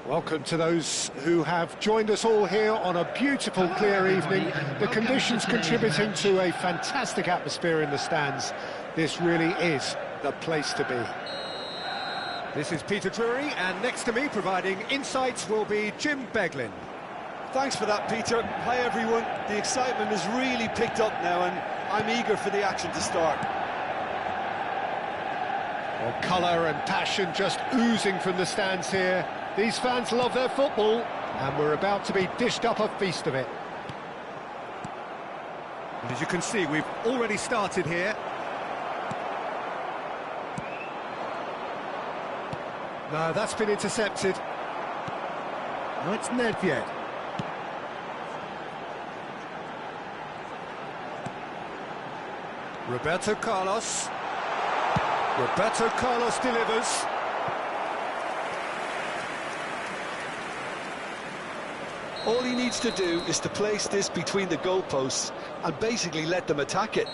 Welcome to those who have joined us all here on a beautiful, clear evening. The conditions contributing to a fantastic atmosphere in the stands. This really is the place to be. This is Peter Drury, and next to me, providing insights, will be Jim Beglin. Thanks for that, Peter. Hi, everyone. The excitement has really picked up now, and I'm eager for the action to start. Well, colour and passion just oozing from the stands here. These fans love their football, and we're about to be dished up a feast of it. And as you can see, we've already started here. No, that's been intercepted. No, it's Nedved. Roberto Carlos. Roberto Carlos delivers. All he needs to do is to place this between the goalposts and basically let them attack it.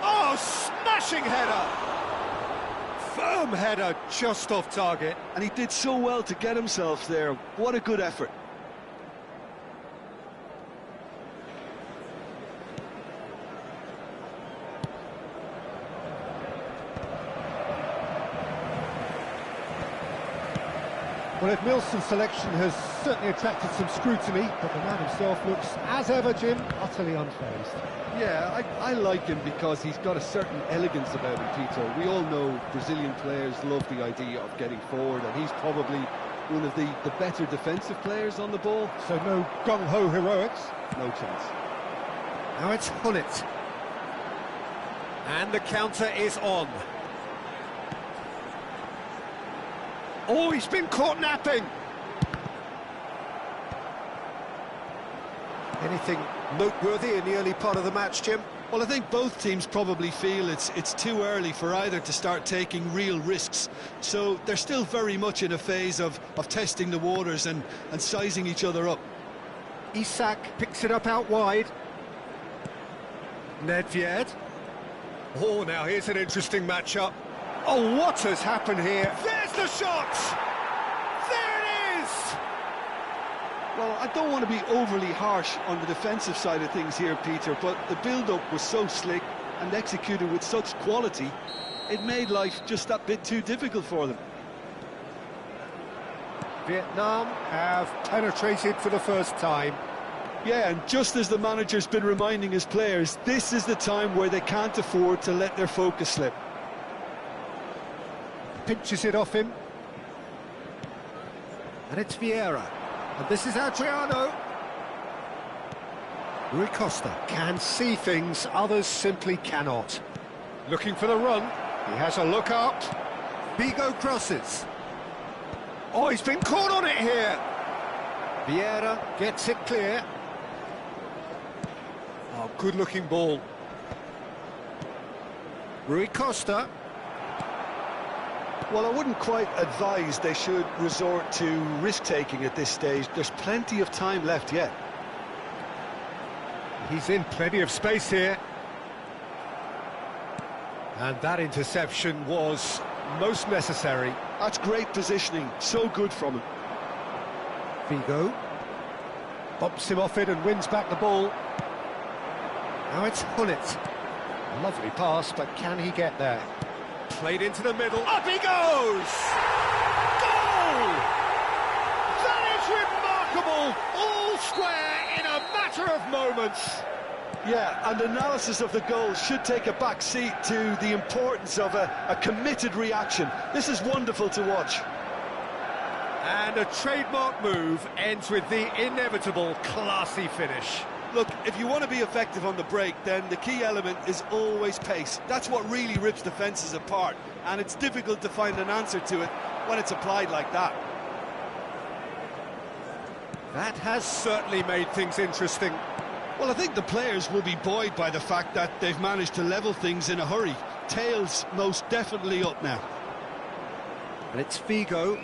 Oh, smashing header! Firm header, just off target. And he did so well to get himself there. What a good effort. Well, if Milson's selection has certainly attracted some scrutiny, but the man himself looks, as ever, Jim, utterly unfazed. Yeah, I like him because he's got a certain elegance about him, Peter. We all know Brazilian players love the idea of getting forward, and he's probably one of the better defensive players on the ball. So no gung-ho heroics? No chance. Now it's Hullet. And the counter is on. Oh, he's been caught napping! Anything noteworthy in the early part of the match, Jim? Well, I think both teams probably feel it's too early for either to start taking real risks. So they're still very much in a phase of testing the waters and sizing each other up. Isak picks it up out wide. Nedved. Oh, now here's an interesting matchup. Oh, what has happened here? There's the shot! There it is! Well, I don't want to be overly harsh on the defensive side of things here, Peter, but the build-up was so slick and executed with such quality, it made life just that bit too difficult for them. Vietnam have penetrated for the first time. Yeah, and just as the manager's been reminding his players, this is the time where they can't afford to let their focus slip. Pinches it off him. And it's Vieira. And this is Adriano. Rui Costa can see things others simply cannot. Looking for the run. He has a look up. Vigo crosses. Oh, he's been caught on it here. Vieira gets it clear. Oh, good-looking ball. Rui Costa. Well, I wouldn't quite advise they should resort to risk-taking at this stage. There's plenty of time left yet. He's in plenty of space here. And that interception was most necessary. That's great positioning, so good from him. Vigo bumps him off it and wins back the ball. Now it's Hullet. Lovely pass, but can he get there? Played into the middle. Up he goes! Goal! That is remarkable! All square in a matter of moments. Yeah, and analysis of the goal should take a back seat to the importance of a committed reaction. This is wonderful to watch. And a trademark move ends with the inevitable classy finish. Look, if you want to be effective on the break, then the key element is always pace. That's what really rips defences apart, and it's difficult to find an answer to it when it's applied like that. That has certainly made things interesting. Well, I think the players will be buoyed by the fact that they've managed to level things in a hurry. Tails most definitely up now. And it's Vigo.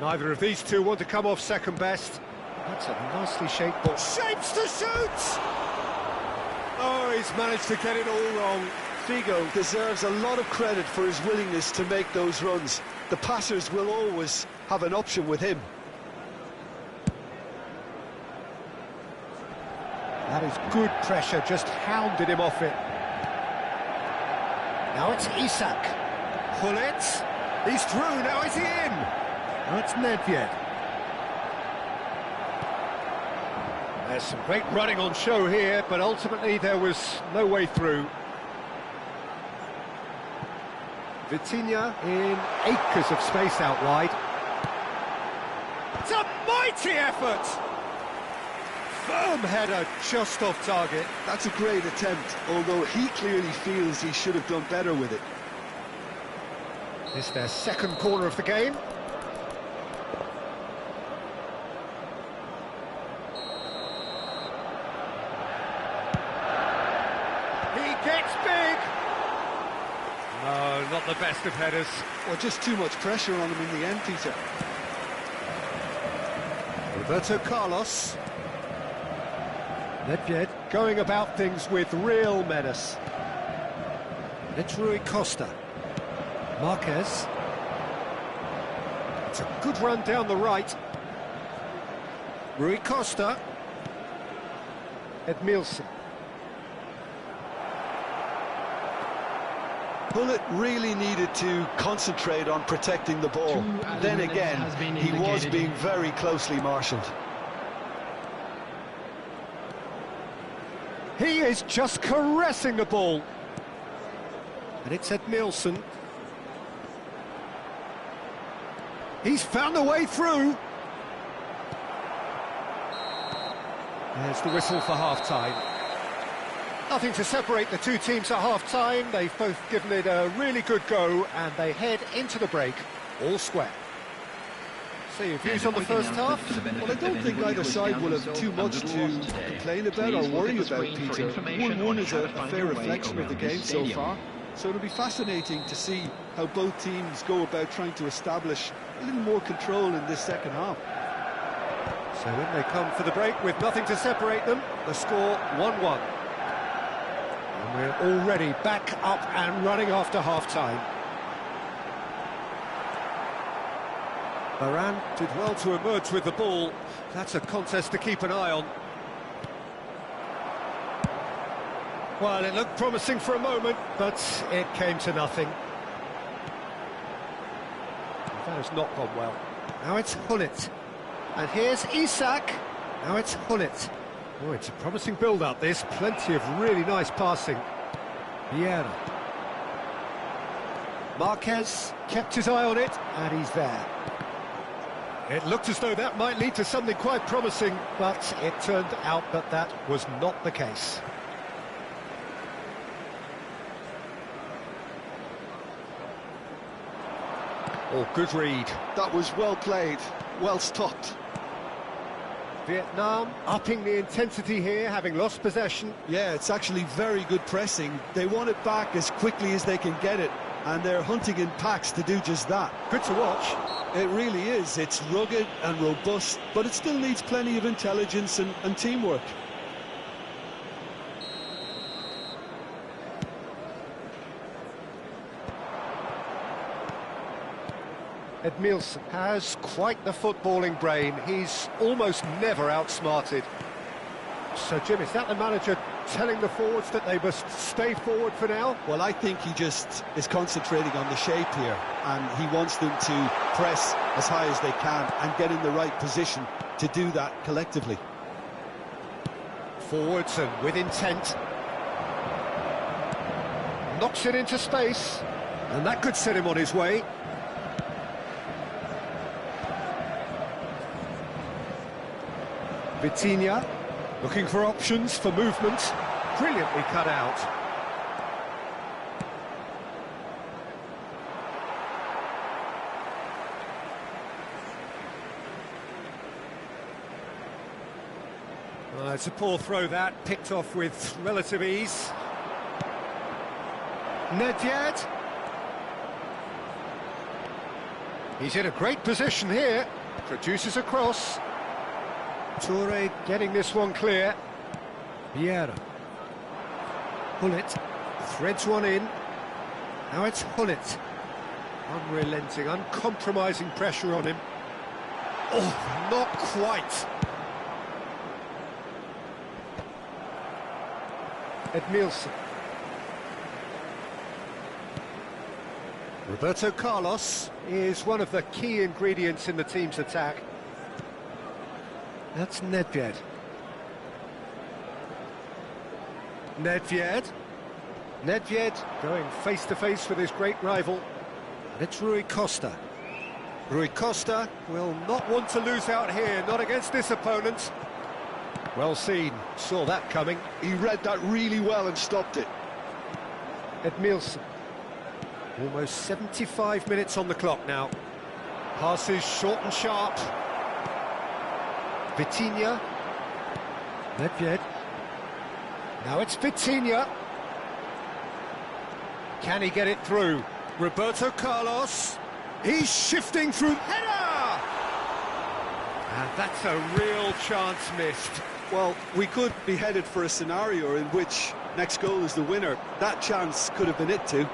Neither of these two want to come off second best. That's a nicely shaped ball. Shapes to shoot! Oh, he's managed to get it all wrong. Figo deserves a lot of credit for his willingness to make those runs. The passers will always have an option with him. That is good pressure, just hounded him off it. Now it's Isak. Hullet. He's through, now is he in? Now it's Nedved. There's some great running on show here, but ultimately there was no way through. Vitinha in acres of space out wide. It's a mighty effort! Firm header, just off target. That's a great attempt, although he clearly feels he should have done better with it. It's their second corner of the game. He gets big! No, not the best of headers. Well, just too much pressure on him in the end, Peter. Roberto Carlos. Nedved going about things with real menace. It's Rui Costa. Marquez. It's a good run down the right. Rui Costa. Edmilson. Bullet really needed to concentrate on protecting the ball. Then again, he was being very closely marshalled. He is just caressing the ball. And it's Edmilson. He's found a way through. There's the whistle for half-time. Nothing to separate the two teams at half-time. They've both given it a really good go, and they head into the break all square. So your views on the first half? Well, I don't think either side will have too much to complain about or worry about, Peter. 1-1 is a fair reflection of the game so far. So it'll be fascinating to see how both teams go about trying to establish a little more control in this second half. So in they come for the break with nothing to separate them. The score 1-1. And we're already back up and running after half-time. Varane did well to emerge with the ball. That's a contest to keep an eye on. Well, it looked promising for a moment, but it came to nothing. That has not gone well. Now it's Hullet. And here's Isak. Now it's Hullet. Oh, it's a promising build-up, this. Plenty of really nice passing. Vieira. Marquez kept his eye on it, and he's there. It looked as though that might lead to something quite promising, but it turned out that that was not the case. Oh, good read. That was well played, well stopped. Vietnam upping the intensity here, having lost possession. Yeah, it's actually very good pressing. They want it back as quickly as they can get it, and they're hunting in packs to do just that. Good to watch. It really is. It's rugged and robust, but it still needs plenty of intelligence and teamwork. Edmilson has quite the footballing brain. He's almost never outsmarted. So, Jim, is that the manager telling the forwards that they must stay forward for now? Well, I think he just is concentrating on the shape here, and he wants them to press as high as they can and get in the right position to do that collectively. Forwards and with intent. Knocks it into space, and that could set him on his way. Vitinha, looking for options for movement. Brilliantly cut out. It's a poor throw that, picked off with relative ease. Nedved. He's in a great position here. Produces a cross. Toure getting this one clear. Vieira. Hullet. Threads one in. Now it's Hullet. Unrelenting, uncompromising pressure on him. Oh, not quite. Edmilson. Roberto Carlos is one of the key ingredients in the team's attack. That's Nedved. Nedved going face-to-face with his great rival. And it's Rui Costa. Rui Costa will not want to lose out here, not against this opponent. Well seen, saw that coming. He read that really well and stopped it. Edmilson. Almost 75 minutes on the clock now. Passes short and sharp. Vitinha. Nedved. Now it's Vitinha. Can he get it through? Roberto Carlos. He's shifting through. Header! And that's a real chance missed. Well, we could be headed for a scenario in which next goal is the winner. That chance could have been it too.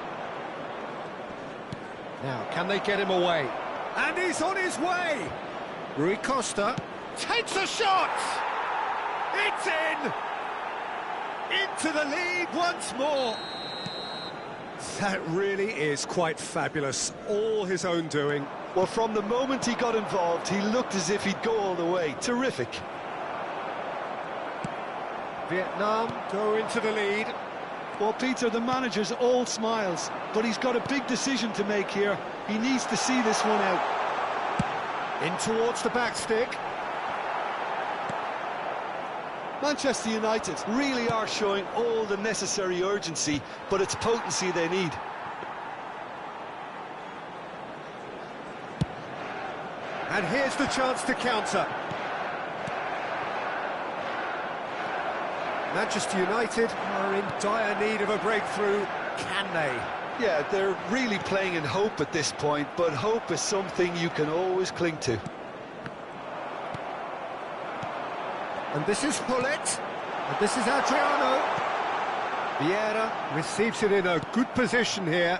Now, can they get him away? And he's on his way! Rui Costa takes a shot! It's in! Into the lead once more! That really is quite fabulous, all his own doing. Well, from the moment he got involved, he looked as if he'd go all the way. Terrific. Vietnam go into the lead. Well, Peter, the manager's all smiles, but he's got a big decision to make here. He needs to see this one out. In towards the back stick. Manchester United really are showing all the necessary urgency, but it's potency they need. And here's the chance to counter. Manchester United are in dire need of a breakthrough. Can they? Yeah, they're really playing in hope at this point, but hope is something you can always cling to. And this is Hullet. And this is Adriano. Vieira receives it in a good position here.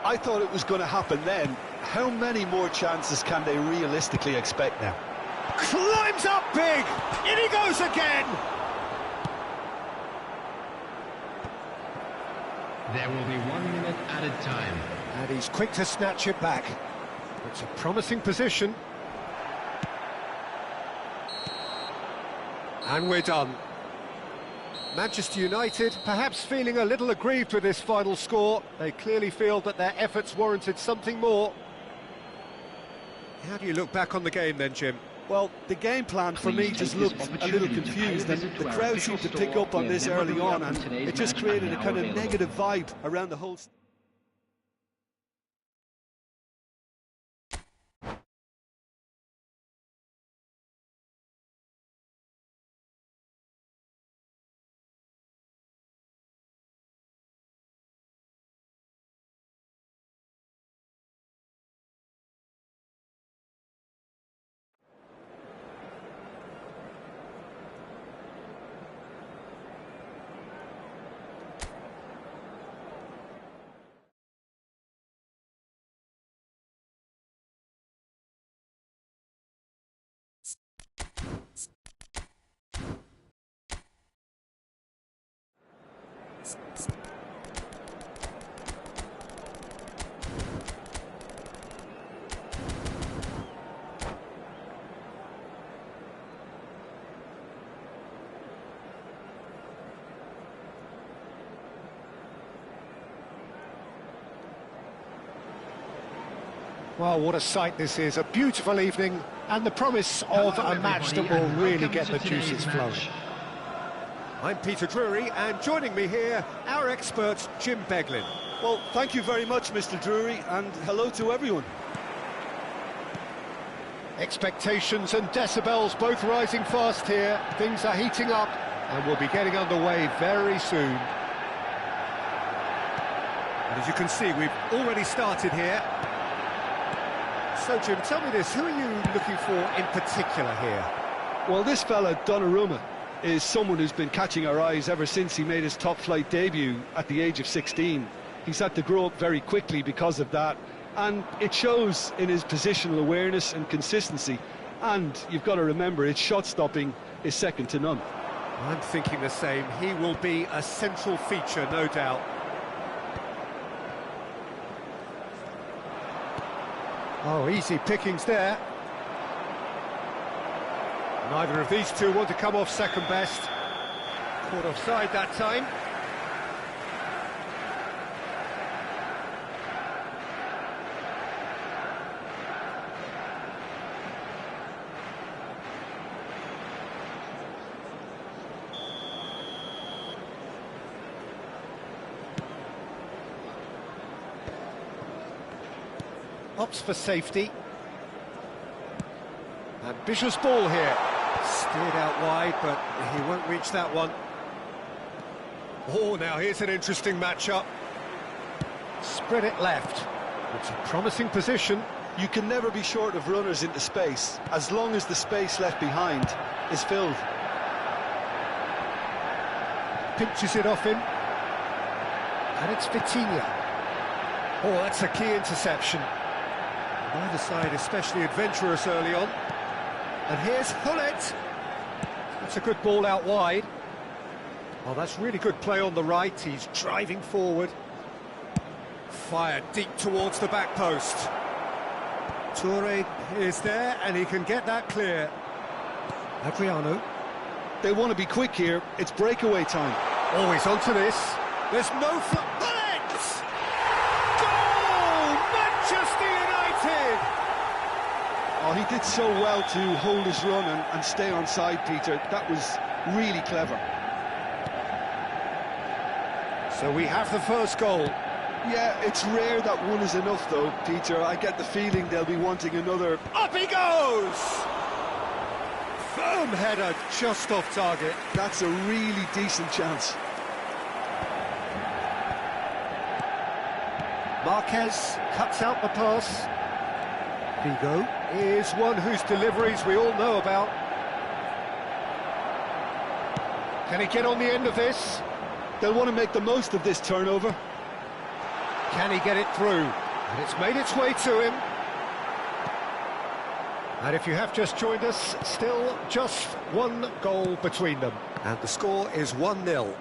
I thought it was going to happen then. How many more chances can they realistically expect now? Climbs up big! In he goes again! There will be 1 minute added time. And he's quick to snatch it back. It's a promising position. And we're done. Manchester United perhaps feeling a little aggrieved with this final score. They clearly feel that their efforts warranted something more. How do you look back on the game then, Jim? Well, the game plan for me just looked a little confused, and the crowd seemed to pick up on this early on, and it just created a kind of negative vibe around the whole... Well, what a sight this is. A beautiful evening and the promise of a match that will really get the juices flowing. I'm Peter Drury, and joining me here, our expert, Jim Beglin. Well, thank you very much, Mr. Drury, and hello to everyone. Expectations and decibels both rising fast here. Things are heating up, and we'll be getting underway very soon. And as you can see, we've already started here. So, Jim, tell me this, who are you looking for in particular here? Well, this fella, Donnarumma, is someone who's been catching our eyes ever since he made his top-flight debut at the age of 16. He's had to grow up very quickly because of that, and it shows in his positional awareness and consistency. And you've got to remember, his shot-stopping is second to none. I'm thinking the same. He will be a central feature, no doubt. Oh, easy pickings there. Neither of these two want to come off second best. Caught offside that time. Opts for safety. Ambitious ball here. Steered out wide, but he won't reach that one. Oh, now here's an interesting matchup. Spread it left. It's a promising position. You can never be short of runners into space, as long as the space left behind is filled. Pinches it off him. And it's Vitinha. Oh, that's a key interception. Neither side especially adventurous early on. And here's Hullet. That's a good ball out wide. Oh, that's really good play on the right. He's driving forward. Fired deep towards the back post. Toure is there, and he can get that clear. Adriano. They want to be quick here. It's breakaway time. Oh, he's onto this. There's no... Hullet! Goal! Manchester United! Oh, he did so well to hold his run and stay on side, Peter. That was really clever. So we have the first goal. Yeah, it's rare that one is enough, though, Peter. I get the feeling they'll be wanting another. Up he goes! Firm header, just off target. That's a really decent chance. Marquez cuts out the pass. Figo is one whose deliveries we all know about. Can he get on the end of this? They'll want to make the most of this turnover. Can he get it through? And it's made its way to him. And if you have just joined us, still just one goal between them. And the score is 1-0.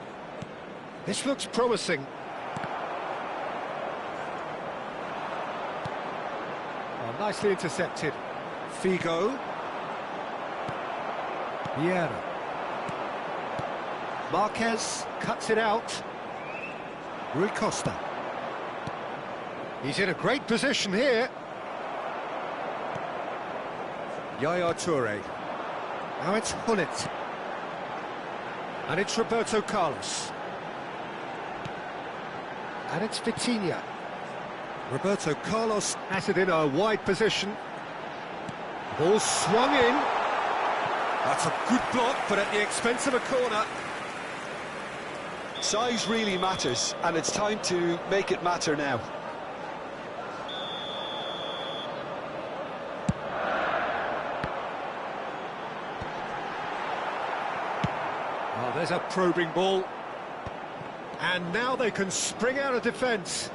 This looks promising. Oh, nicely intercepted. Figo. Vieira. Marquez cuts it out. Rui Costa. He's in a great position here. Yaya Toure. Now it's Hullet. And it's Roberto Carlos. And it's Vitinha. Roberto Carlos has it in a wide position. Ball swung in. That's a good block, but at the expense of a corner. Size really matters, and it's time to make it matter now. Oh, there's a probing ball. And now they can spring out of defence.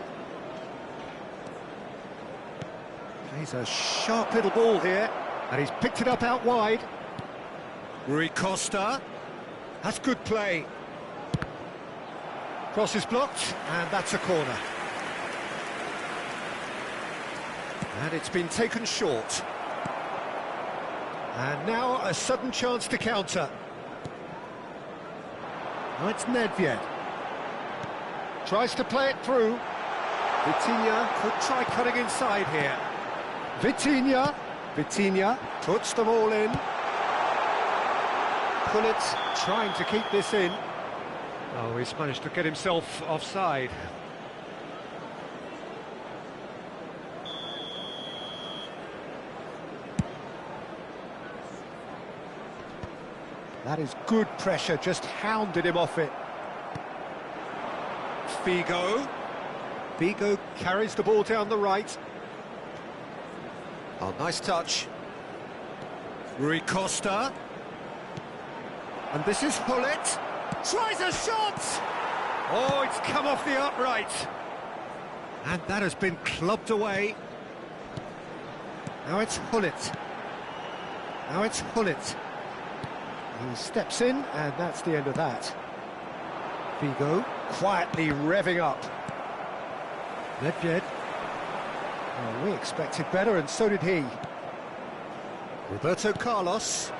Plays a sharp little ball here, and he's picked it up out wide. Rui Costa. That's good play. Cross is blocked, and that's a corner. And it's been taken short. And now a sudden chance to counter. Oh, it's Nedved. Tries to play it through. Vitinha could try cutting inside here. Vitinha puts them all in. Hullet trying to keep this in. Oh, he's managed to get himself offside. That is good pressure, just hounded him off it. Figo. Figo carries the ball down the right. Oh, nice touch. Rui Costa. And this is Hullet. Tries a shot! Oh, it's come off the upright. And that has been clubbed away. Now it's Hullet. Now it's Hullet. He steps in, and that's the end of that. Figo quietly revving up. Nedved. Oh, we expected better, and so did he. Roberto Carlos.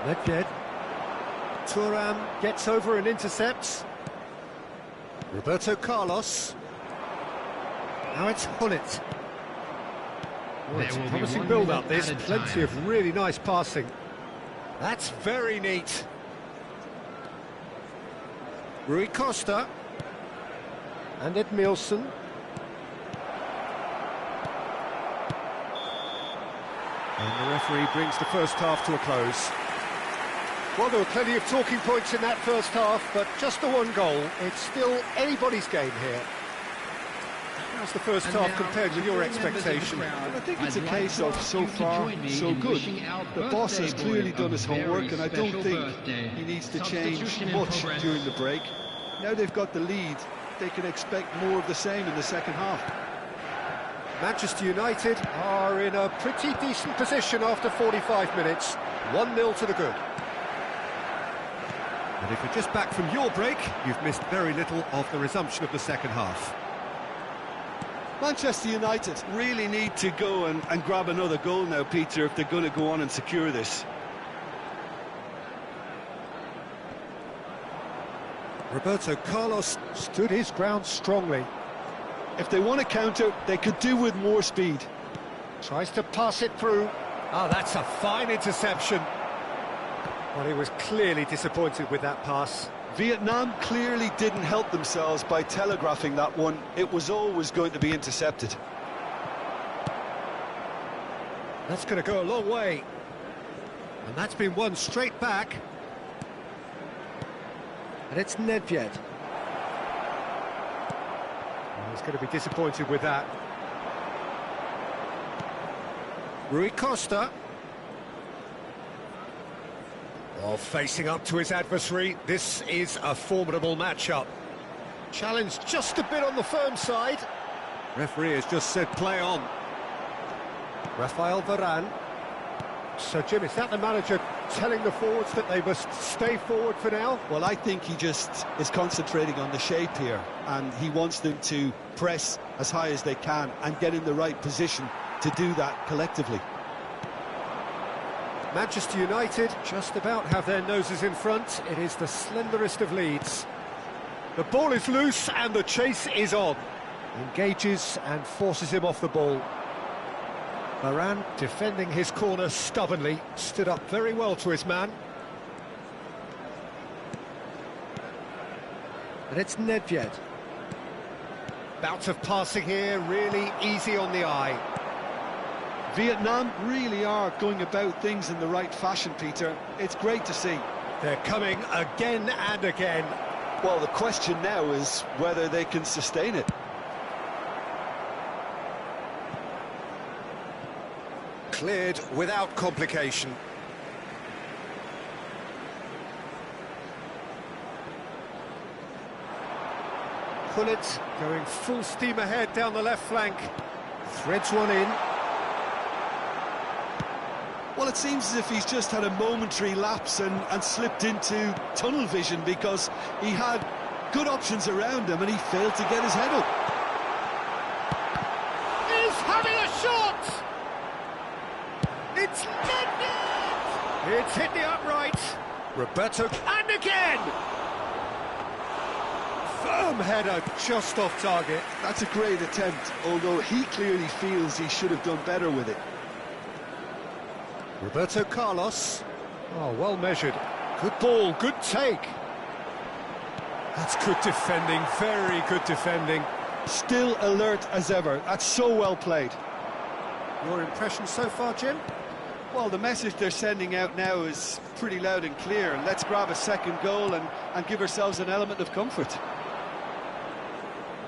Nedved. Thuram gets over and intercepts. Roberto Carlos. Now it's Hullet. Oh, it's a promising build-up, this. Plenty of really nice passing. That's very neat. Rui Costa. And Edmilson. And the referee brings the first half to a close. Well, there were plenty of talking points in that first half, but just the one goal. It's still anybody's game here. How's the first half compared with your expectation? I think it's a case of so far, so good. The boss has clearly done his homework, and I don't think he needs to change much during the break. Now they've got the lead, they can expect more of the same in the second half. Manchester United are in a pretty decent position after 45 minutes. 1-0 to the good. And if you're just back from your break, you've missed very little of the resumption of the second half. Manchester United really need to go and grab another goal now, Peter, if they're going to go on and secure this. Roberto Carlos stood his ground strongly. If they want to counter, they could do with more speed. Tries to pass it through. Oh, that's a fine interception. Well, he was clearly disappointed with that pass. Vietnam clearly didn't help themselves by telegraphing that one. It was always going to be intercepted. That's going to go a long way. And that's been won straight back. And it's Nedved. He's going to be disappointed with that. Rui Costa. Well, facing up to his adversary, this is a formidable matchup. Challenge just a bit on the firm side. Referee has just said play on. Rafael Varane. So, Jim, is that the manager telling the forwards that they must stay forward for now? Well, I think he just is concentrating on the shape here, and he wants them to press as high as they can and get in the right position to do that collectively. Manchester United just about have their noses in front. It is the slenderest of leads. The ball is loose and the chase is on. Engages and forces him off the ball. Varane, defending his corner stubbornly, stood up very well to his man. And it's Nedved. Bout of passing here, really easy on the eye. Vietnam really are going about things in the right fashion, Peter. It's great to see. They're coming again and again. Well, the question now is whether they can sustain it. Cleared without complication. Hullet going full steam ahead down the left flank. Threads one in. Well, it seems as if he's just had a momentary lapse and slipped into tunnel vision, because he had good options around him and he failed to get his head up. He's having a shot! It's Nedved! It's hit the upright. Roberto, and again! Firm header just off target. That's a great attempt, although he clearly feels he should have done better with it. Roberto Carlos. Oh, well measured. Good ball, good take. That's good defending, very good defending. Still alert as ever. That's so well played. Your impression so far, Jim? Well, the message they're sending out now is pretty loud and clear. Let's grab a second goal and give ourselves an element of comfort.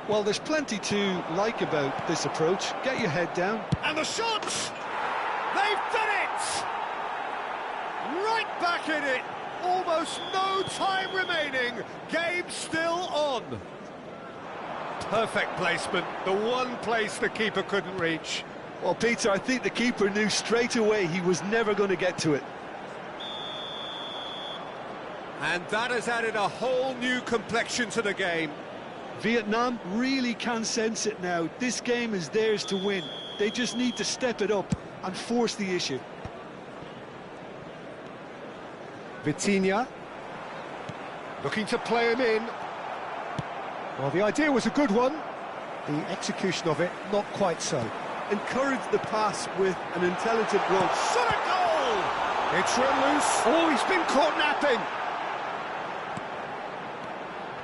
Well, there's plenty to like about this approach. Get your head down. And the shot! They've done it! Right back in it! Almost no time remaining. Game still on. Perfect placement. The one place the keeper couldn't reach. Well, Peter, I think the keeper knew straight away he was never going to get to it. And that has added a whole new complexion to the game. Vietnam really can sense it now. This game is theirs to win. They just need to step it up and force the issue. Vitinha looking to play him in. Well, the idea was a good one. The execution of it, not quite so. Encourage the pass with an intelligent run. Shot a goal! It's run loose. Oh, he's been caught napping.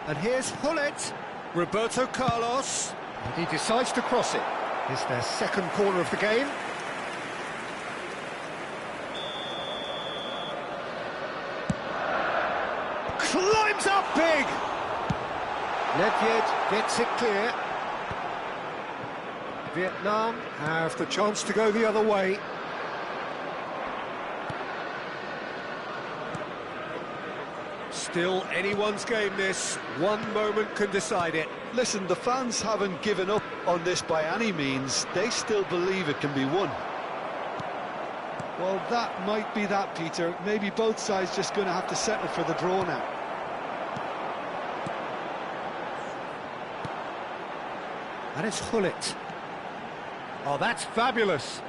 And here's Hullet. Roberto Carlos. And he decides to cross it. It's their second corner of the game. Climbs up big. Nedved gets it clear. Vietnam have the chance to go the other way. Still anyone's game this. One moment can decide it. Listen, the fans haven't given up on this by any means. They still believe it can be won. Well, that might be that, Peter. Maybe both sides just going to have to settle for the draw now. And it's Hullet. Oh, that's fabulous.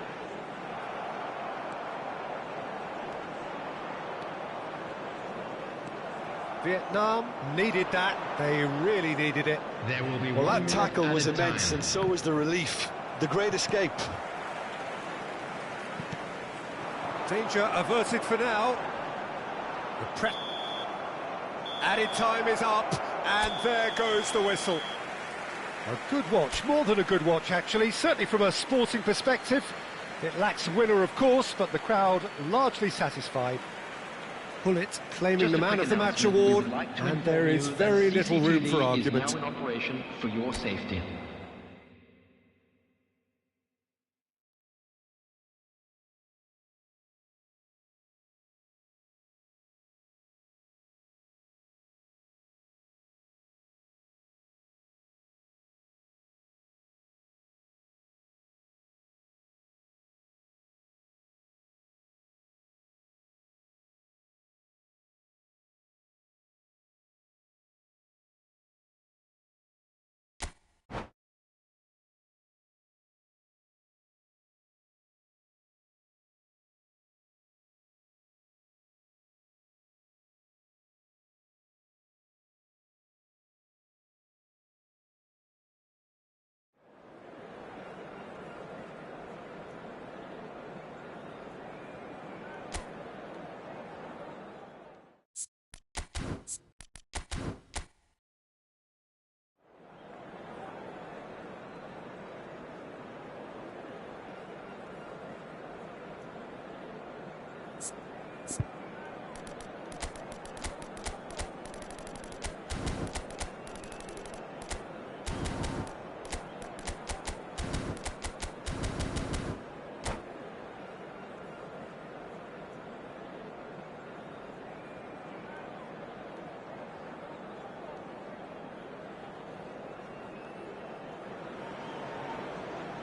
Vietnam needed that. They really needed it. There will be Well, one that tackle minute was at a immense, time. and so was the relief. The great escape. Danger averted for now. The prep. Added time is up, and there goes the whistle. A good watch, more than a good watch actually, certainly from a sporting perspective. It lacks a winner, of course, but the crowd largely satisfied. Hullet claiming the Man of the Match award, and there is very little room for argument. Is now in operation for your safety.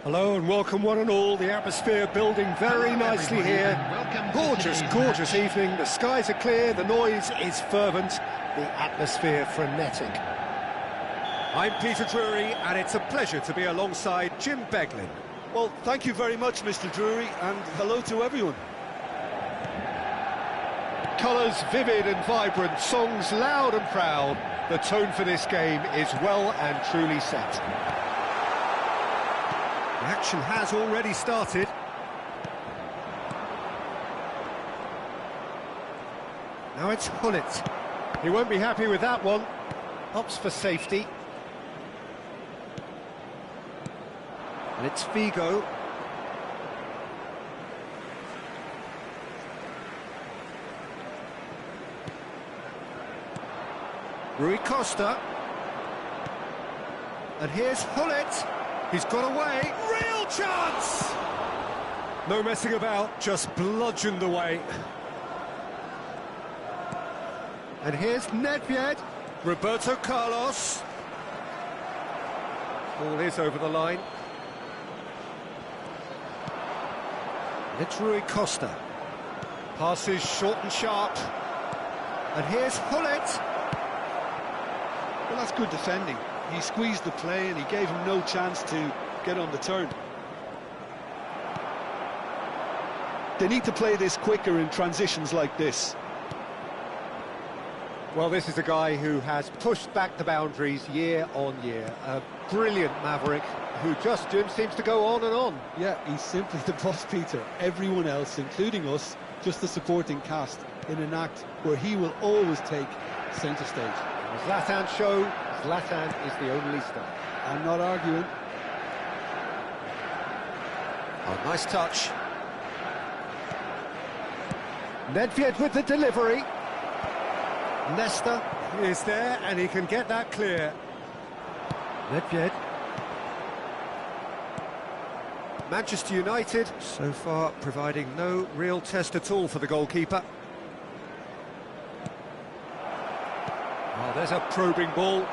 Hello and welcome one and all. The atmosphere building very nicely here. Gorgeous, gorgeous evening. The skies are clear, the noise is fervent, the atmosphere frenetic. I'm Peter Drury, and it's a pleasure to be alongside Jim Beglin. Well, thank you very much, Mr. Drury, and hello to everyone. Colours vivid and vibrant, songs loud and proud. The tone for this game is well and truly set. The action has already started. Now it's Hullet. He won't be happy with that one. Opts for safety. And it's Figo. Rui Costa. And here's Hullet. He's got away. Real chance! No messing about, just bludgeoned away. And here's Nedved. Roberto Carlos. Ball is over the line. It's Rui Costa. Passes short and sharp. And here's Hullet. Well, that's good defending. He squeezed the play and he gave him no chance to get on the turn. They need to play this quicker in transitions like this. Well, this is a guy who has pushed back the boundaries year on year. A brilliant maverick who just, Jim, seems to go on and on. Yeah, he's simply the boss, Peter. Everyone else, including us, just the supporting cast in an act where he will always take centre stage. Zlatan show, Zlatan is the only star. I'm not arguing. Oh, nice touch. Nedved with the delivery. Nesta is there and he can get that clear. Nedved. Manchester United so far providing no real test at all for the goalkeeper. Oh, there's a probing ball.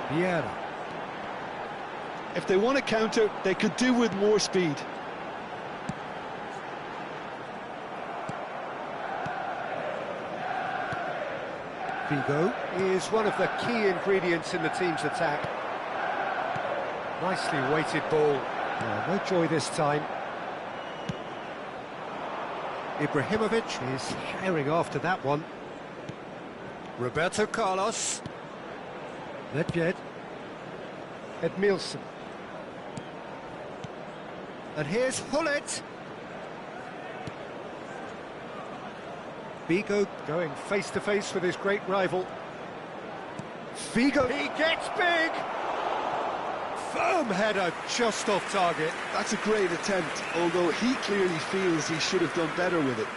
Vieira. If they want to counter, they could do with more speed. Figo is one of the key ingredients in the team's attack. Nicely weighted ball. No joy this time. Ibrahimovic is herring after that one. Roberto Carlos. Nedved. Edmilson. And here's Hullet. Figo going face-to-face with his great rival. Figo, he gets big! Firm header just off target. That's a great attempt, although he clearly feels he should have done better with it.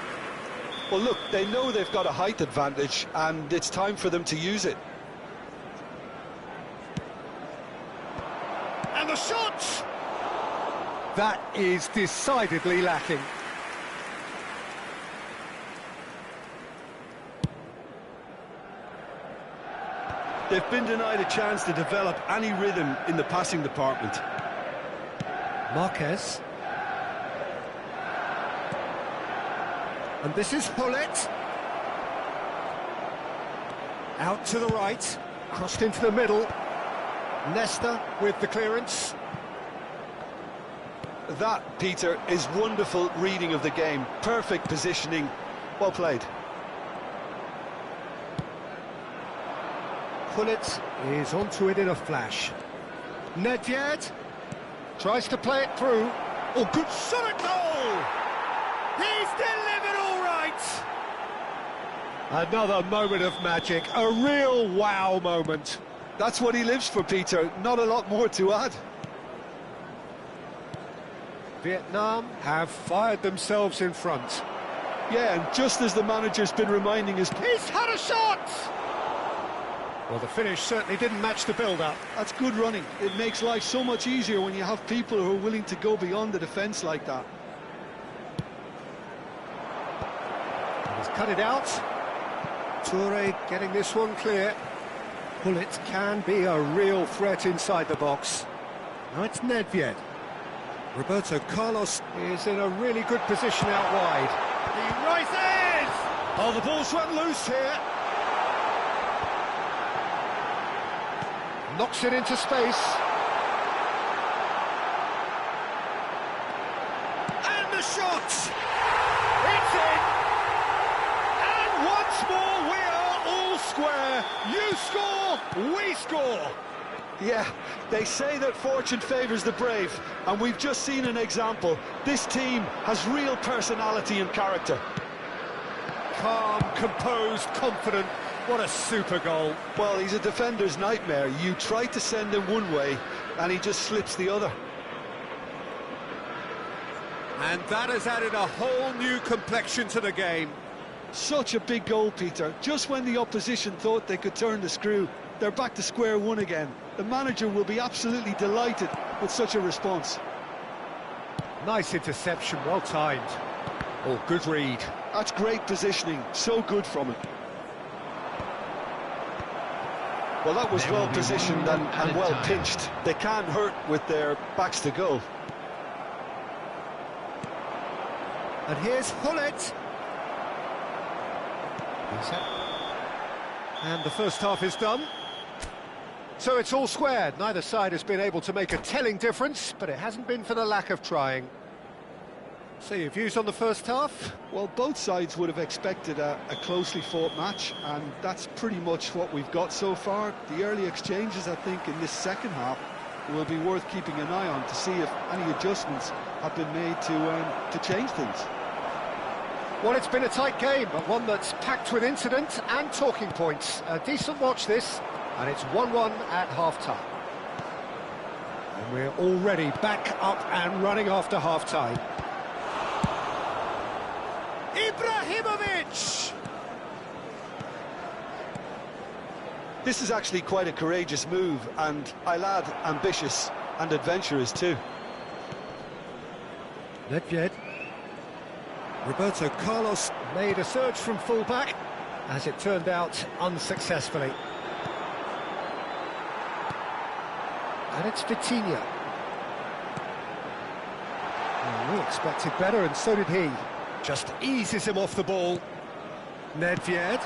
Well, look, they know they've got a height advantage, and it's time for them to use it. And the shot! That is decidedly lacking. They've been denied a chance to develop any rhythm in the passing department. Marquez. And this is Hullet. Out to the right, crossed into the middle. Nesta with the clearance. That, Peter, is wonderful reading of the game. Perfect positioning. Well played. Hullet is onto it in a flash. Nedved tries to play it through. Oh, good shot at goal! He's delivered all right! Another moment of magic, a real wow moment. That's what he lives for, Peter. Not a lot more to add. Vietnam have fired themselves in front. Yeah, and just as the manager's been reminding us... He's had a shot! Well, the finish certainly didn't match the build-up. That's good running. It makes life so much easier when you have people who are willing to go beyond the defence like that. He's cut it out. Toure getting this one clear. Hullet can be a real threat inside the box. Now it's Nedved. Roberto Carlos is in a really good position out wide. He rises! Oh, the ball's run loose here. Knocks it into space. And the shot! It's in! And once more we are all square. You score, we score. Yeah, they say that fortune favours the brave, and we've just seen an example. This team has real personality and character. Calm, composed, confident. What a super goal. Well, he's a defender's nightmare. You try to send him one way, and he just slips the other. And that has added a whole new complexion to the game. Such a big goal, Peter. Just when the opposition thought they could turn the screw, they're back to square one again. The manager will be absolutely delighted with such a response. Nice interception, well timed. Oh, good read. That's great positioning, so good from him. Well, that was well positioned and well pitched. They can't hurt with their backs to goal. And here's Hullet. And the first half is done. So it's all squared. Neither side has been able to make a telling difference, but it hasn't been for the lack of trying. So your views on the first half? Well, both sides would have expected a closely fought match, and that's pretty much what we've got so far. The early exchanges, I think, in this second half will be worth keeping an eye on to see if any adjustments have been made to change things. Well, it's been a tight game, but one that's packed with incident and talking points. A decent watch this, and it's 1-1 at half-time. And we're already back up and running after half-time. Ibrahimovic! This is actually quite a courageous move, and I'll add ambitious and adventurous too. Nedved. Roberto Carlos made a surge from full-back, as it turned out unsuccessfully. And it's Vitinha. Well, we expected better, and so did he. Just eases him off the ball. Nedved.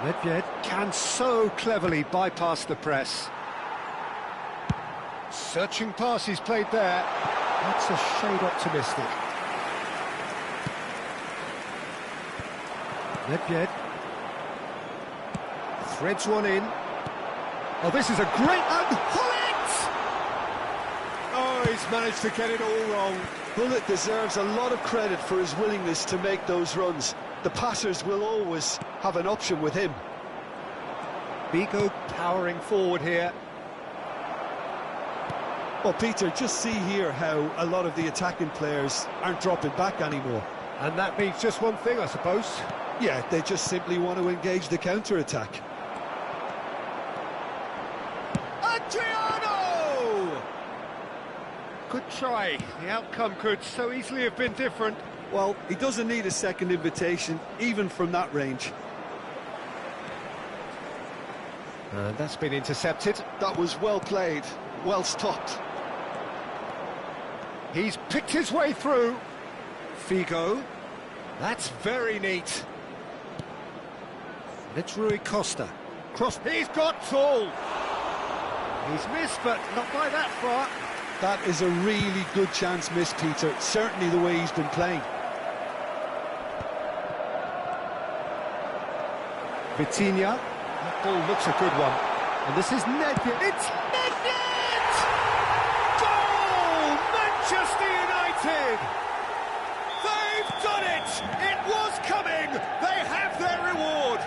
Nedved can so cleverly bypass the press. Searching pass he's played there. That's a shade optimistic. Nedved. Threads one in. Oh, this is a great... And Hullet! Oh, he's managed to get it all wrong. Hullet deserves a lot of credit for his willingness to make those runs. The passers will always have an option with him. Vigo powering forward here. Well, Peter, just see here how a lot of the attacking players aren't dropping back anymore. And that means just one thing, I suppose. Yeah, they just simply want to engage the counter-attack. Adriano! Good try. The outcome could so easily have been different. Well, he doesn't need a second invitation, even from that range. And that's been intercepted. That was well played, well stopped. He's picked his way through. Figo. That's very neat. It's Rui Costa. Cross. He's got tall. He's missed, but not by that far. That is a really good chance missed, Peter. Certainly the way he's been playing. Vitinha. That ball looks a good one. And this is Nedved. It's Nedved! Goal! Manchester United! They've done it! It was coming! They have their reward!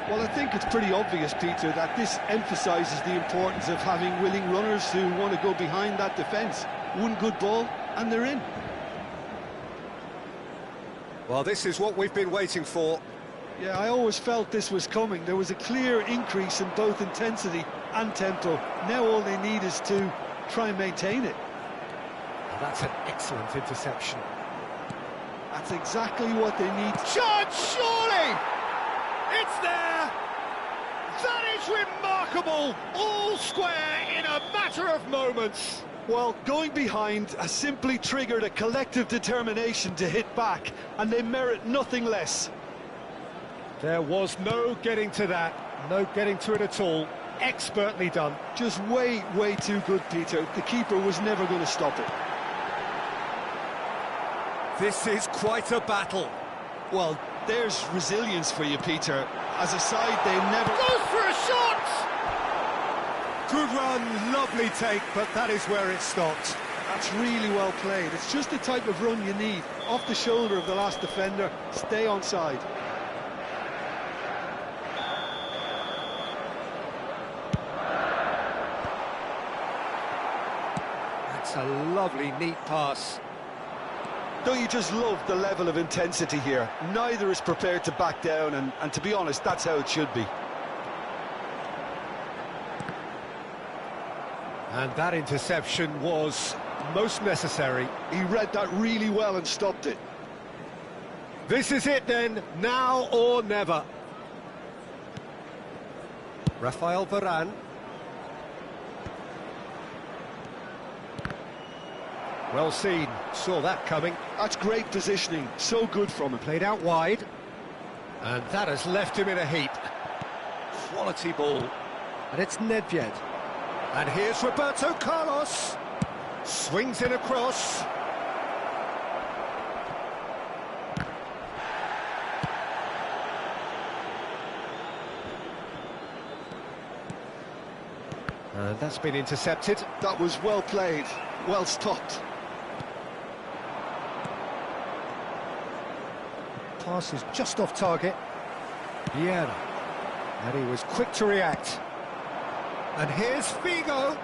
Well, I think it's pretty obvious, Peter, that this emphasises the importance of having willing runners who want to go behind that defence. One good ball, and they're in. Well, this is what we've been waiting for. Yeah, I always felt this was coming. There was a clear increase in both intensity and tempo. Now all they need is to try and maintain it. That's an excellent interception. That's exactly what they need. Charge, surely! It's there! That is remarkable! All square in a matter of moments. Well, going behind has simply triggered a collective determination to hit back, and they merit nothing less. There was no getting to that, no getting to it at all. Expertly done. Just way, way too good, Peter. The keeper was never going to stop it. This is quite a battle. Well, there's resilience for you, Peter. As a side, they never... Goes for a shot! Good run, lovely take, but that is where it stopped. That's really well played. It's just the type of run you need. Off the shoulder of the last defender, stay onside. That's a lovely, neat pass. Don't you just love the level of intensity here? Neither is prepared to back down, and to be honest, that's how it should be. And that interception was most necessary. He read that really well and stopped it. This is it then, now or never. Rafael Varane. Well seen, saw that coming. That's great positioning, so good from him. Played out wide. And that has left him in a heap. Quality ball. And it's Nedved. And here's Roberto Carlos. Swings in across. And that's been intercepted. That was well played, well stopped. Pass is just off target. Vieira. And he was quick to react. And here's Figo.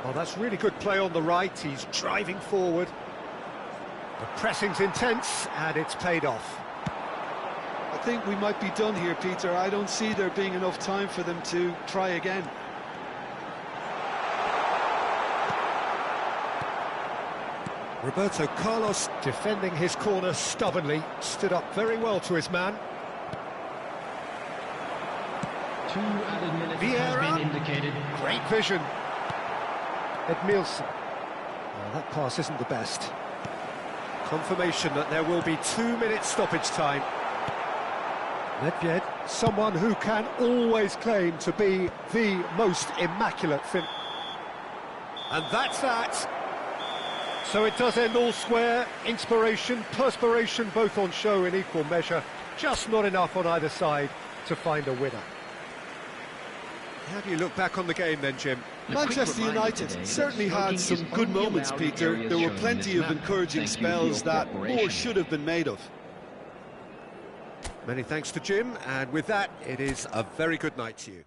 Well, that's really good play on the right. He's driving forward. The pressing's intense, and it's paid off. I think we might be done here, Peter. I don't see there being enough time for them to try again. Roberto Carlos defending his corner stubbornly, stood up very well to his man. 2 added minutes Vieira. has been indicated. Great vision. Edmilson. Well, that pass isn't the best. Confirmation that there will be 2 minutes stoppage time. Nedved, someone who can always claim to be the most immaculate fin. And that's that. So it does end all square. Inspiration, perspiration, both on show in equal measure. Just not enough on either side to find a winner. How do you look back on the game then, Jim? Manchester United certainly had some good moments, Peter. There were plenty of encouraging spells that more should have been made of. Many thanks to Jim, and with that, it is a very good night to you.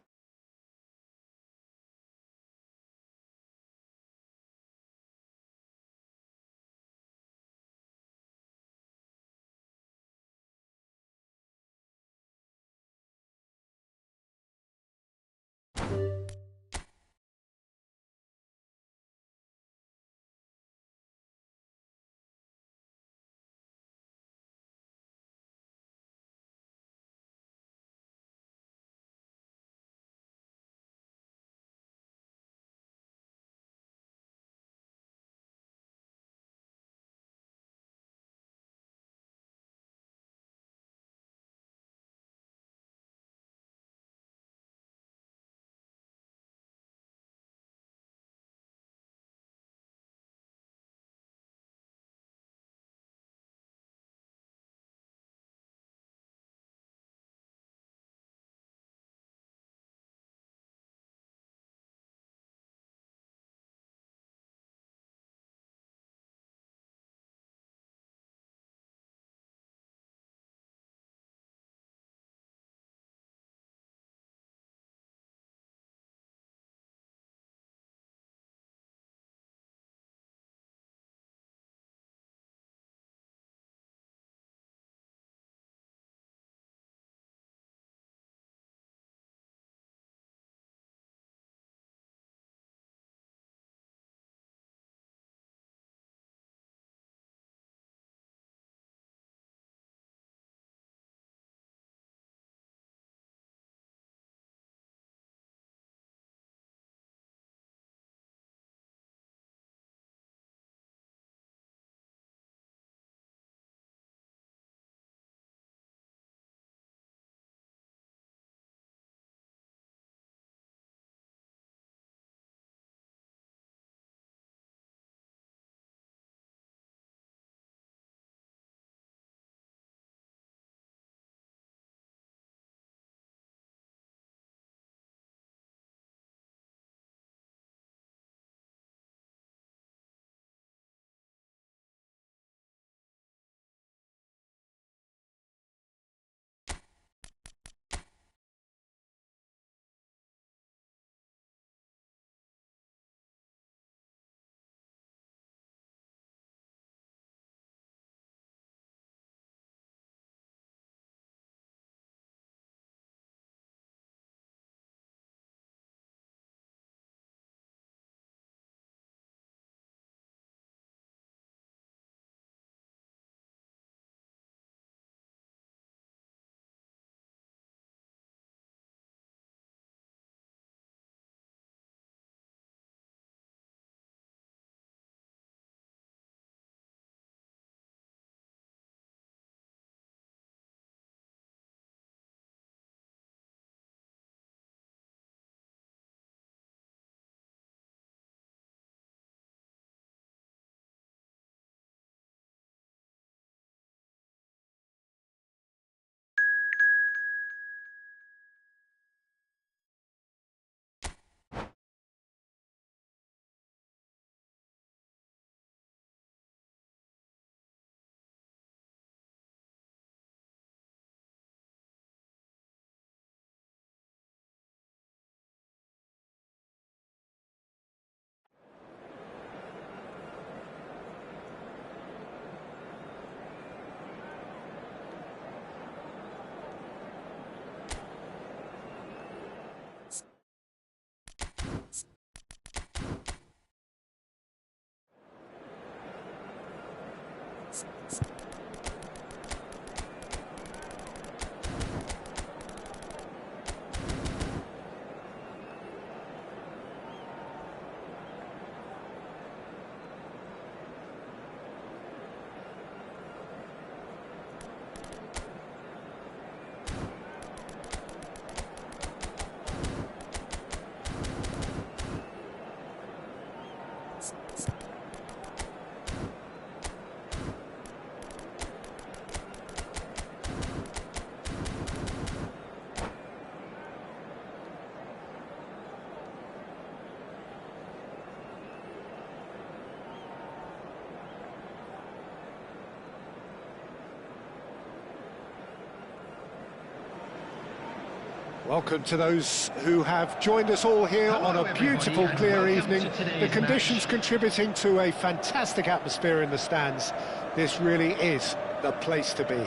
Welcome to those who have joined us all here on a beautiful, clear evening. The conditions contributing to a fantastic atmosphere in the stands. This really is the place to be.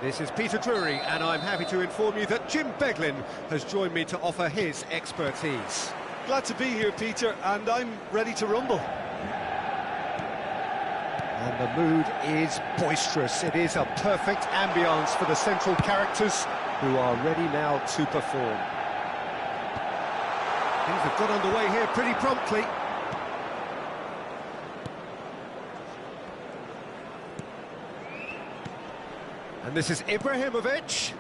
This is Peter Drury, and I'm happy to inform you that Jim Beglin has joined me to offer his expertise. Glad to be here, Peter, and I'm ready to rumble. And the mood is boisterous. It is a perfect ambience for the central characters who are ready now to perform. Things have got underway here pretty promptly. And this is Ibrahimovic.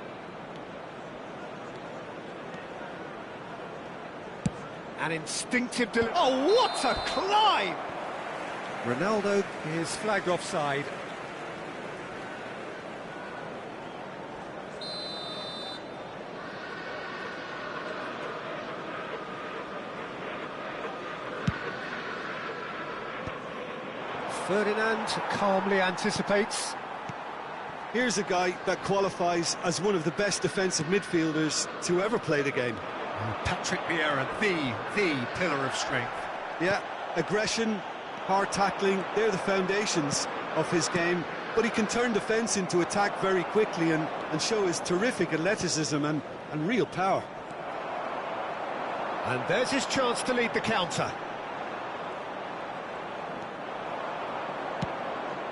An instinctive delivery. Oh, what a climb! Ronaldo is flagged offside. Ferdinand calmly anticipates. Here's a guy that qualifies as one of the best defensive midfielders to ever play the game. Patrick Vieira, the pillar of strength. Yeah, aggression, hard tackling, they're the foundations of his game, but he can turn defence into attack very quickly and show his terrific athleticism and real power. And there's his chance to lead the counter.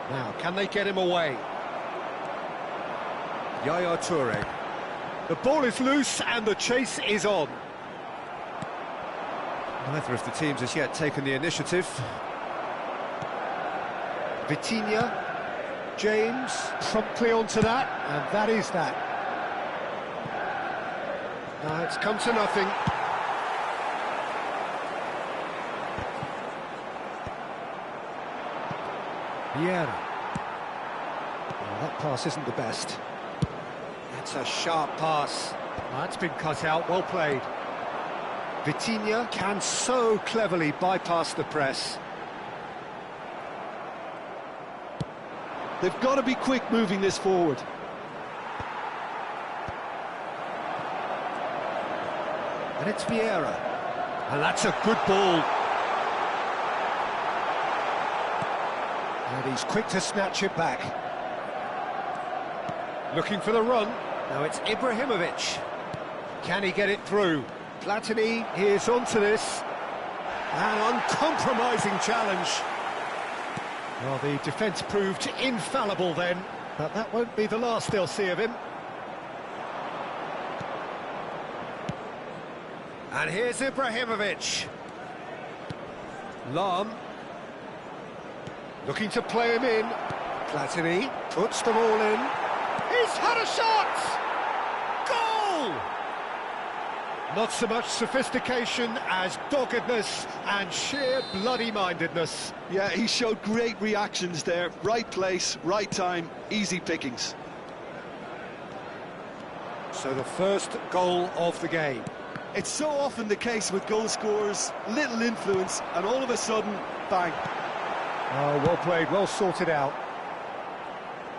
Now, can they get him away? Yaya Toure. The ball is loose and the chase is on. Neither of the teams has yet taken the initiative. Vitinha, James, promptly onto that, and that is that. Now it's come to nothing. Vieira. Well, that pass isn't the best. That's a sharp pass. That's been cut out, well played. Vitinha can so cleverly bypass the press. They've got to be quick moving this forward. And it's Vieira. And that's a good ball. And he's quick to snatch it back. Looking for the run. Now it's Ibrahimovic. Can he get it through? Platini is onto this. An uncompromising challenge. Well, the defence proved infallible then, but that won't be the last they'll see of him. And here's Ibrahimovic. Lahm. Looking to play him in. Platini puts them all in. He's had a shot! Goal! Not so much sophistication as doggedness and sheer bloody-mindedness. Yeah, he showed great reactions there. Right place, right time, easy pickings. So the first goal of the game. It's so often the case with goal scorers, little influence, and all of a sudden, bang. Oh, well played, well sorted out.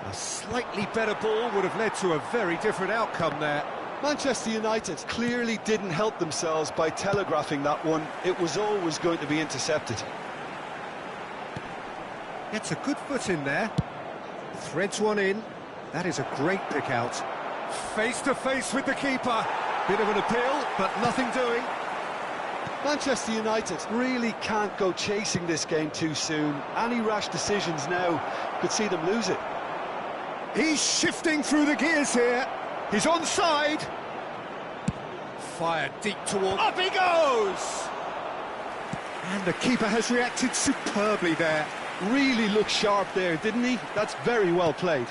A slightly better ball would have led to a very different outcome there. Manchester United clearly didn't help themselves by telegraphing that one. It was always going to be intercepted. Gets a good foot in there. Threads one in. That is a great pick out. Face to face with the keeper. Bit of an appeal, but nothing doing. Manchester United really can't go chasing this game too soon. Any rash decisions now could see them lose it. He's shifting through the gears here. He's onside. Fired deep toward... Up he goes! And the keeper has reacted superbly there. Really looked sharp there, didn't he? That's very well played.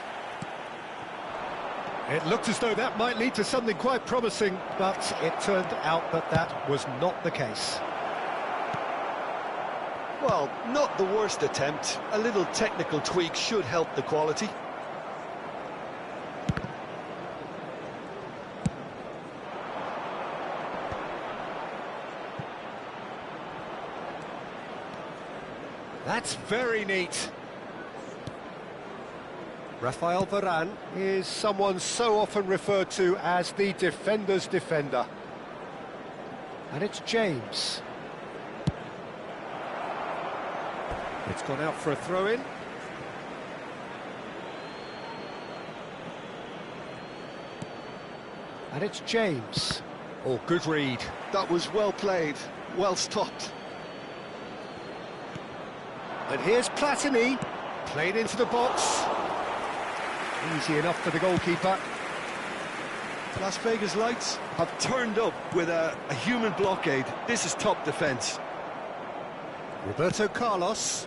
It looked as though that might lead to something quite promising, but it turned out that that was not the case. Well, not the worst attempt. A little technical tweak should help the quality. That's very neat. Rafael Varane is someone so often referred to as the defender's defender. And it's James. It's gone out for a throw-in. And it's James. Oh, good read. That was well played, well stopped. And here's Platini, played into the box. Easy enough for the goalkeeper. Las Vegas Lights have turned up with a human blockade. This is top defence. Roberto Carlos.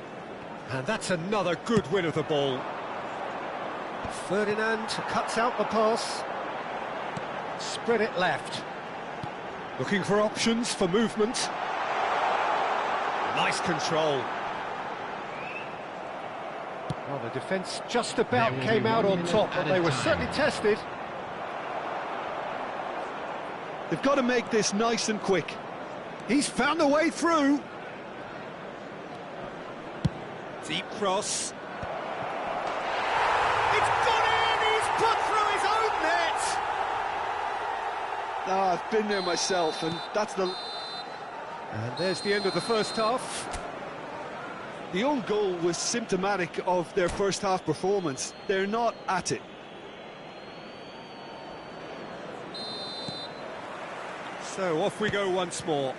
And that's another good win of the ball. Ferdinand cuts out the pass. Spread it left. Looking for options for movement. Nice control. Well, the defence just about came out on top, but they were certainly tested. They've got to make this nice and quick. He's found a way through. Deep cross. It's gone in! He's put through his own net! Ah, I've been there myself, and that's the... And there's the end of the first half. The own goal was symptomatic of their first half performance. They're not at it. So off we go once more.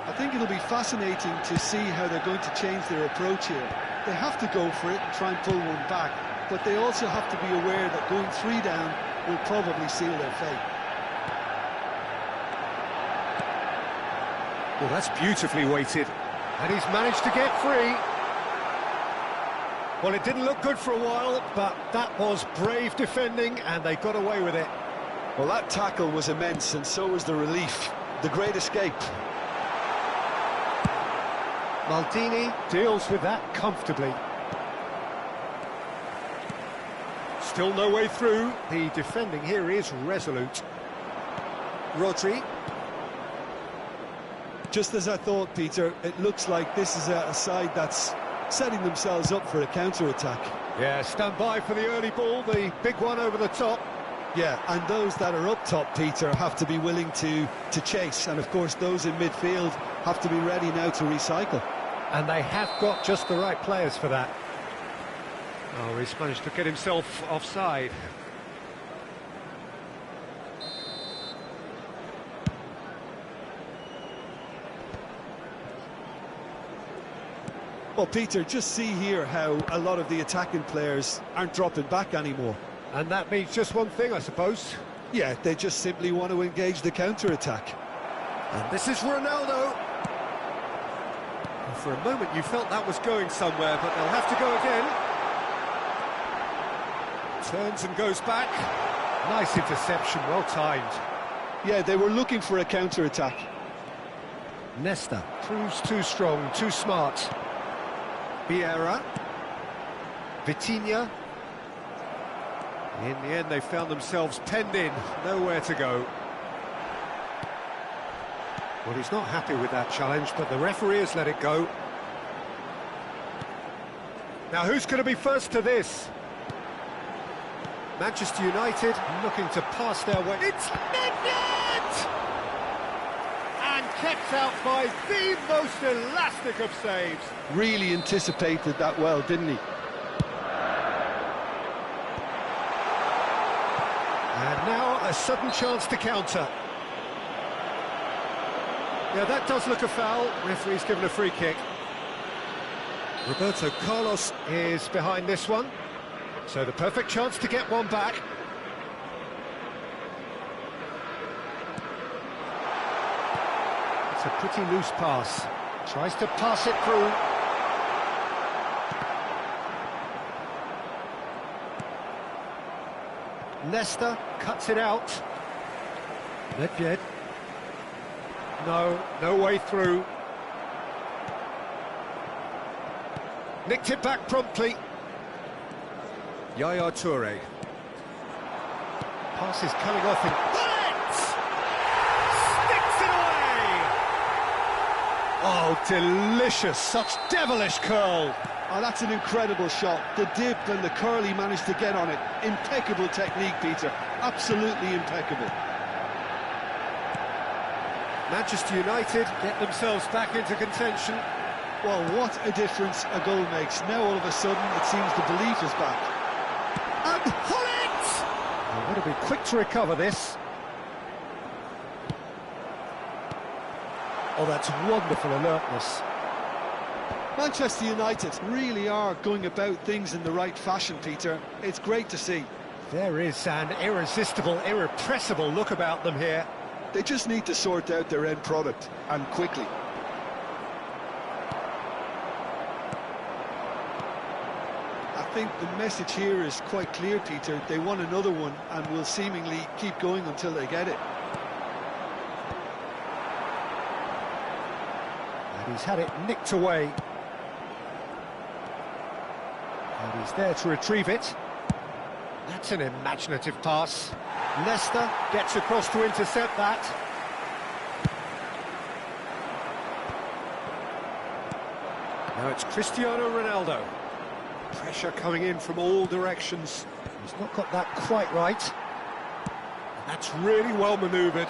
I think it'll be fascinating to see how they're going to change their approach here. They have to go for it and try and pull one back, but they also have to be aware that going 3 down will probably seal their fate. Well, that's beautifully weighted. And he's managed to get free. Well, it didn't look good for a while, but that was brave defending, and they got away with it. Well, that tackle was immense, and so was the relief. The great escape. Maldini deals with that comfortably. Still no way through. The defending here is resolute. Rodri. Just as I thought, Peter, it looks like this is a side that's setting themselves up for a counter-attack. Yeah, stand by for the early ball, the big one over the top. Yeah, and those that are up top, Peter, have to be willing to chase. And, of course, those in midfield have to be ready now to recycle. And they have got just the right players for that. Oh, he's managed to get himself offside. Well, Peter, just see here how a lot of the attacking players aren't dropping back anymore. And that means just one thing, I suppose. Yeah, they just simply want to engage the counter-attack. And this is Ronaldo. And for a moment you felt that was going somewhere, but they'll have to go again. Turns and goes back. Nice interception, well timed. Yeah, they were looking for a counter-attack. Nesta proves too strong, too smart. Vieira. Vitinha. In the end, they found themselves penned in, nowhere to go. Well, he's not happy with that challenge, but the referee has let it go. Now, who's going to be first to this? Manchester United looking to pass their way. It's net! And kept out by the most elastic of saves. Really anticipated that well, didn't he? And now a sudden chance to counter. Yeah, that does look a foul. Referee's given a free kick. Roberto Carlos is behind this one. So the perfect chance to get one back. It's a pretty loose pass. Tries to pass it through. Nesta cuts it out. Nedved. No way through. Nicked it back promptly. Yaya Toure. Pass is coming off and sticks it away! Oh, delicious, such devilish curl. Oh, that's an incredible shot. The dip and the curl he managed to get on it. Impeccable technique, Peter. Absolutely impeccable. Manchester United get themselves back into contention. Well, what a difference a goal makes. Now all of a sudden it seems the belief is back. And Hullet! Oh, got to be quick to recover this. Oh, that's wonderful alertness. Manchester United really are going about things in the right fashion, Peter. It's great to see. There is an irresistible, irrepressible look about them here. They just need to sort out their end product, and quickly. I think the message here is quite clear, Peter. They want another one and will seemingly keep going until they get it. And he's had it nicked away. And he's there to retrieve it. That's an imaginative pass. Nesta gets across to intercept that. Now it's Cristiano Ronaldo. Pressure coming in from all directions. He's not got that quite right. That's really well manoeuvred.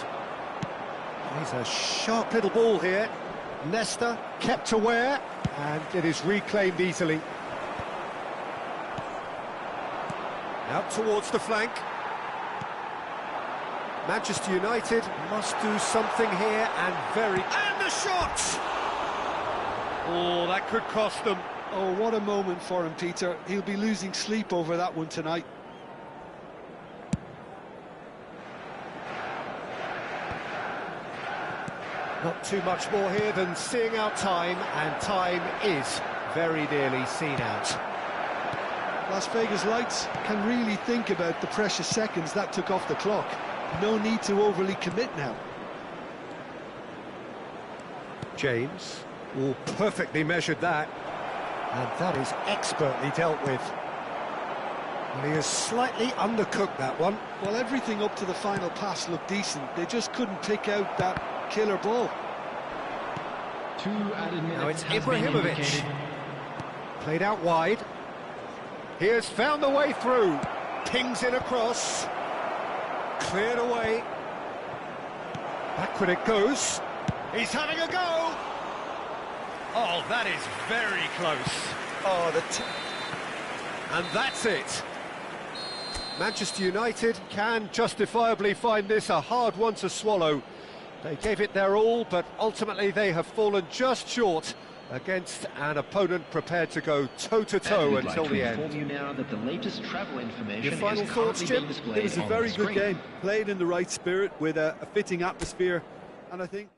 He's a sharp little ball here. Nesta kept aware, and it is reclaimed easily. Out towards the flank. Manchester United must do something here, and And the shot! Oh, that could cost them. Oh, what a moment for him, Peter. He'll be losing sleep over that one tonight. Not too much more here than seeing out time, and time is very nearly seen out. Las Vegas Lights can really think about the precious seconds that took off the clock. No need to overly commit now. James, oh, perfectly measured that. And that is expertly dealt with. And he has slightly undercooked that one. Well, everything up to the final pass looked decent. They just couldn't pick out that killer ball. 2 added minutes. Now it's has been Ibrahimovic. indicated. Played out wide. He has found the way through. Pings in across. Cleared away. Backward it goes. He's having a go. Oh, that is very close. Oh, and that's it. Manchester United can justifiably find this a hard one to swallow. They gave it their all, but ultimately they have fallen just short against an opponent prepared to go toe-to-toe until the end. You now that the latest travel information Your final is thoughts, currently Jim? being displayed It was a on very the good screen. game, played in the right spirit with a fitting atmosphere, and I think...